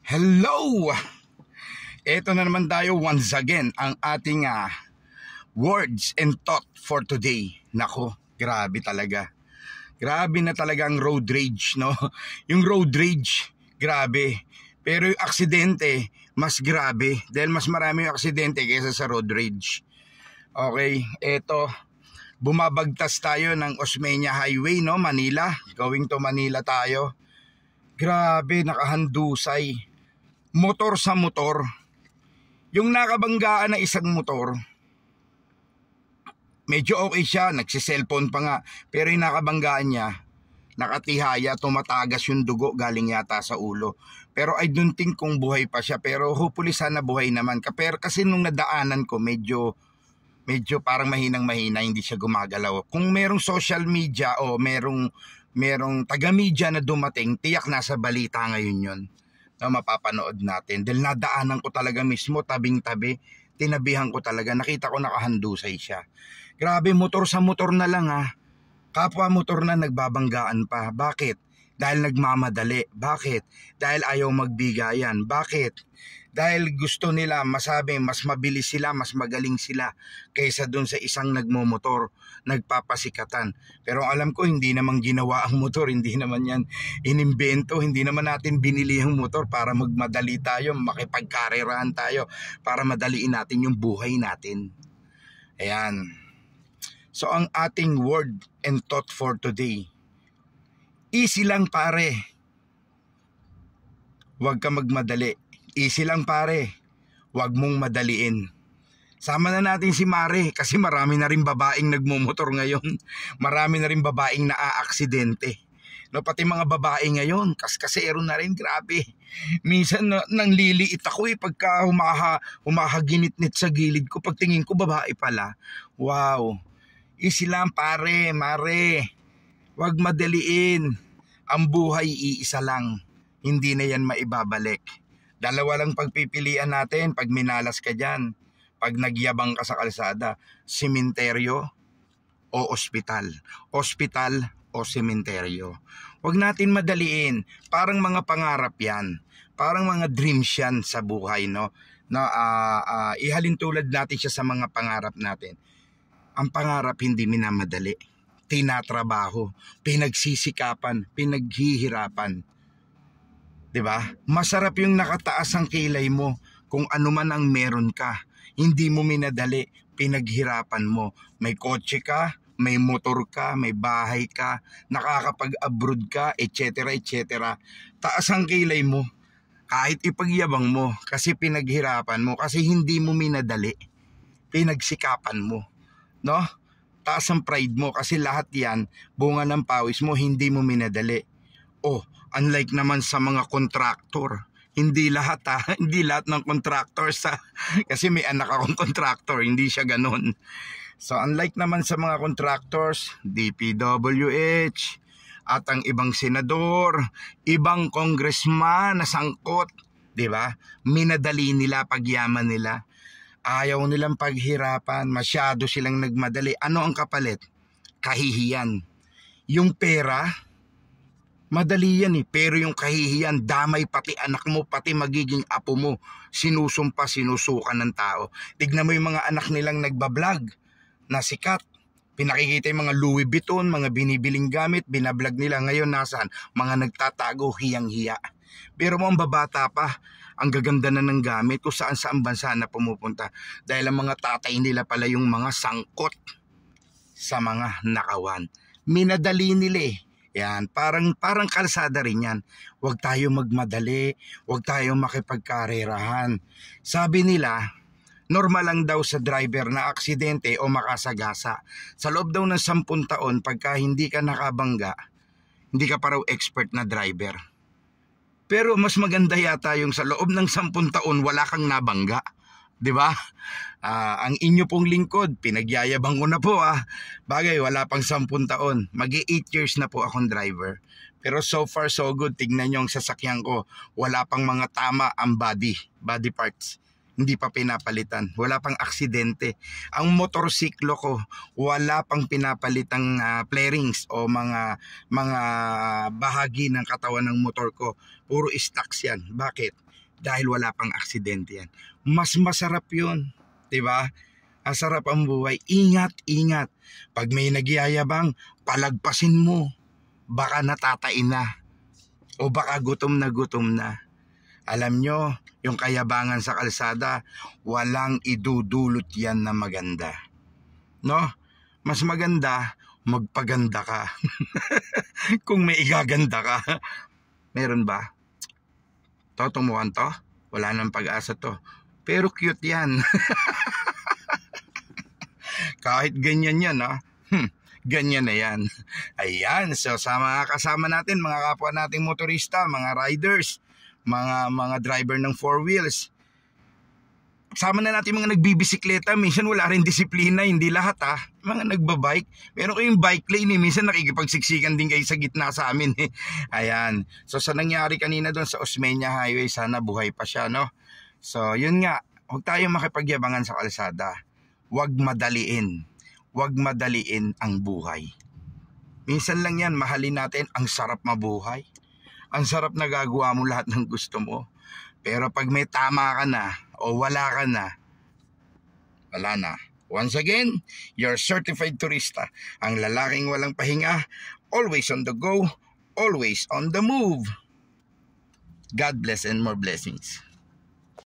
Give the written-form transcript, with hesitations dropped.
Hello! Ito na naman tayo once again ang ating words and thought for today. Nako, grabe talaga. Grabe na talaga ang road rage, no? Yung road rage, grabe. Pero yung aksidente, mas grabe. Dahil mas marami yung aksidente kaysa sa road rage. Okay, eto. Bumabagtas tayo ng Osmeña Highway, no? Manila. Going to Manila tayo. Grabe, nakahandusay. Motor sa motor. Yung nakabanggaan na isang motor, medyo okay siya, nagsiselfone pa nga. Pero yung nakabanggaan niya, nakatihaya, tumatagas yung dugo, galing yata sa ulo. Pero I don't think kung buhay pa siya. Pero hopefully sana buhay naman. Pero kasi nung nadaanan ko, medyo parang mahinang-mahina, hindi siya gumagalaw. Kung merong social media o merong taga-media na dumating, tiyak nasa balita ngayon yun na mapapanood natin. Dahil nadaanan ko talaga mismo, tabing-tabi, tinabihan ko talaga, nakita ko nakahandusay siya. Grabe, motor sa motor na lang Kapwa motor na nagbabanggaan pa. Bakit? Dahil nagmamadali. Bakit? Dahil ayaw magbigayan. Bakit? Dahil gusto nila masabi mas mabilis sila, mas magaling sila kaysa dun sa isang nagmomotor, nagpapasikatan. Pero alam ko hindi naman ginawa ang motor, hindi naman yan inimbento, hindi naman natin binili ang motor para magmadali tayo, makipagkarerahan tayo, para madaliin natin yung buhay natin. Ayan. So ang ating word and thought for today, easy lang pare. Huwag ka magmadali. Easy lang pare, wag mong madaliin. Sama na natin si Mare kasi marami na rin babaeng nagmumotor ngayon. Marami na rin babaeng naaaksidente. No, pati mga babae ngayon, kaskasero na rin, grabe. Minsan nangliliit ako pagka humahaginit-nit sa gilid ko. Pagtingin ko babae pala. Wow, easy lang pare, Mare. Wag madaliin. Ang buhay iisa lang. Hindi na yan maibabalik. Dalawa lang pagpipilian natin pag minalas ka dyan, pag nagyabang ka sa kalsada, sementeryo o ospital. Ospital o sementeryo. Huwag natin madaliin. Parang mga pangarap yan. Parang mga dreams yan sa buhay, no? Ihalin tulad natin siya sa mga pangarap natin. Ang pangarap hindi minamadali. Tinatrabaho, pinagsisikapan, pinaghihirapan. Diba? Masarap yung nakataas ang kilay mo kung ano man ang meron ka. Hindi mo minadali, pinaghirapan mo. May kotse ka, may motor ka, may bahay ka, nakakapag-abroad ka, etc. etc. Taas ang kilay mo kahit ipagyabang mo kasi pinaghirapan mo, kasi hindi mo minadali, pinagsikapan mo. No? Taas ang pride mo kasi lahat yan, bunga ng pawis mo, hindi mo minadali. Oh, unlike naman sa mga kontraktor, hindi lahat hindi lahat ng contractors kasi may anak akong contractor, hindi siya ganun. So unlike naman sa mga contractors, DPWH at ang ibang senador, ibang congressman na sangkot, di ba? Minadali nila pagyaman nila. Ayaw nilang paghirapan, masyado silang nagmadali. Ano ang kapalit? Kahihiyan. Yung pera, madali yan pero yung kahihiyan, damay pati anak mo, pati magiging apo mo, sinusumpa, sinusukan ng tao. Tignan mo yung mga anak nilang nagbablog na sikat. Pinakikita yung mga Louis Vuitton, mga binibiling gamit, binablog nila. Ngayon nasaan? Mga nagtatago, hiyang-hiya. Pero mo ang babata pa, ang gaganda na ng gamit kung saan bansa na pumupunta. Dahil ang mga tatay nila pala yung mga sangkot sa mga nakawan. Minadali nila Yan, parang kalsada rin yan. Huwag tayo magmadali, huwag tayo makipagkarerahan. Sabi nila, normal lang daw sa driver na aksidente o makasagasa. Sa loob daw ng 10 taon, pagka hindi ka nakabangga, hindi ka pa raw expert na driver. Pero mas maganda yata yung sa loob ng 10 taon, wala kang nabangga. Diba? Ang inyo pong lingkod, pinagyayabang ko na po Bagay, wala pang 10 taon. Mag-8 years na po akong driver. Pero so far so good. Tignan nyo ang sasakyan ko. Wala pang mga tama ang body parts. Hindi pa pinapalitan. Wala pang aksidente. Ang motorsiklo ko, wala pang pinapalitang flarings o mga bahagi ng katawan ng motor ko. Puro stocks yan. Bakit? dahil wala pang aksidente yan. Mas masarap yun, di ba? Ang sarap ang buhay. Ingat, ingat. Pag may nagyayabang, palagpasin mo. Baka natatain na. O baka gutom na gutom na. Alam nyo, yung kayabangan sa kalsada, walang idudulot yan na maganda. No? Mas maganda, magpaganda ka. Kung may igaganda ka. Meron ba? Tumuhan to? Wala nang pag-asa to. Pero cute yan. Kahit ganyan yan, ha? Ganyan na yan. Ayan, so sa mga kasama natin, mga kapwa nating motorista, mga riders, mga driver ng 4 wheels, sama na natin mga nagbibisikleta, minsan wala rin disiplina, hindi lahat ha. Mga nagbabike, meron kayong bike lane minsan nakikipagsiksikan din kayo sa gitna sa amin Ayan, so sa nangyari kanina doon sa Osmeña Highway, sana buhay pa siya, no? So yun nga, huwag tayong makipagyabangan sa kalsada. Huwag madaliin. Huwag madaliin ang buhay. Minsan lang yan, mahalin natin, ang sarap mabuhay. Ang sarap na gagawa mo lahat ng gusto mo. Pero pag may tama ka na o wala ka na, wala na. Once again, you're certified turista. Ang lalaking walang pahinga, always on the go, always on the move. God bless and more blessings.